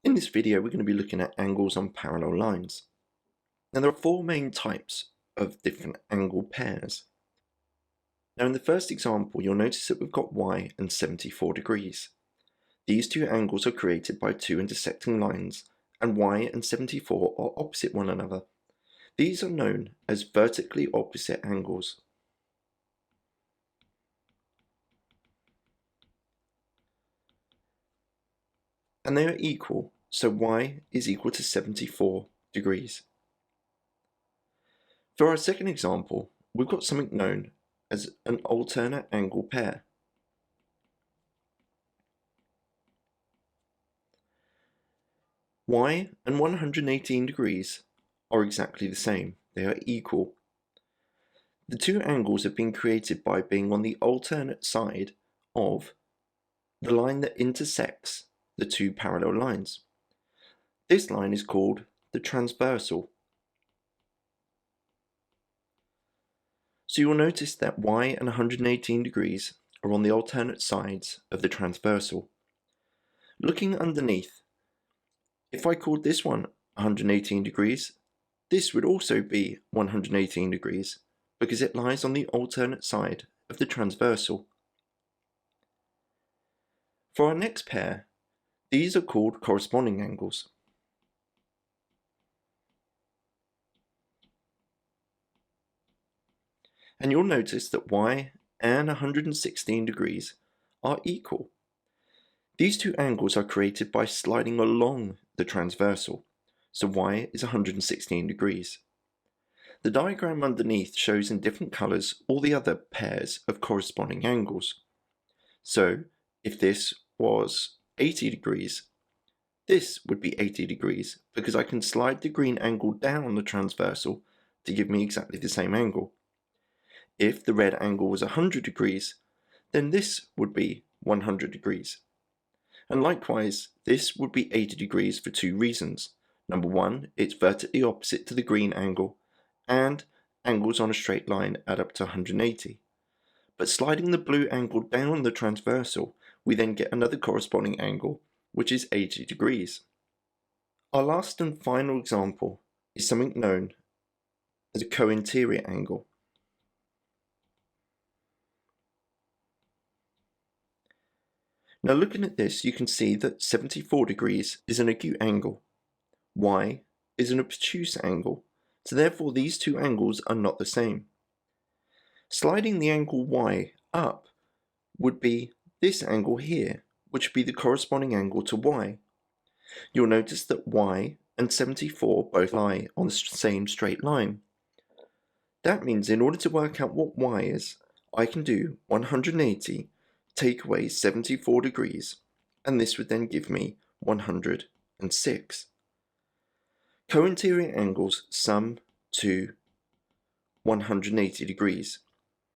In this video, we're going to be looking at angles on parallel lines. Now, there are four main types of different angle pairs. Now, in the first example, you'll notice that we've got y and 74 degrees. These two angles are created by two intersecting lines, and y and 74 are opposite one another. These are known as vertically opposite angles. And they are equal, so y is equal to 74 degrees. For our second example, we've got something known as an alternate angle pair. Y and 118 degrees are exactly the same, they are equal. The two angles have been created by being on the alternate side of the line that intersects the two parallel lines. This line is called the transversal. So you'll notice that y and 118 degrees are on the alternate sides of the transversal. Looking underneath, if I called this one 118 degrees, this would also be 118 degrees because it lies on the alternate side of the transversal. For our next pair, these are called corresponding angles. And you'll notice that y and 116 degrees are equal. These two angles are created by sliding along the transversal, so y is 116 degrees. The diagram underneath shows in different colours all the other pairs of corresponding angles. So if this was 80 degrees, this would be 80 degrees because I can slide the green angle down the transversal to give me exactly the same angle. If the red angle was 100 degrees, then this would be 100 degrees. And likewise, this would be 80 degrees for two reasons. Number one, it's vertically opposite to the green angle, and angles on a straight line add up to 180. But sliding the blue angle down the transversal, we then get another corresponding angle, which is 80 degrees. Our last and final example is something known as a co-interior angle. Now looking at this, you can see that 74 degrees is an acute angle. Y is an obtuse angle, so therefore these two angles are not the same. Sliding the angle y up would be this angle here, which would be the corresponding angle to y. You'll notice that y and 74 both lie on the same straight line. That means in order to work out what y is, I can do 180 take away 74 degrees, and this would then give me 106. Co-interior angles sum to 180 degrees.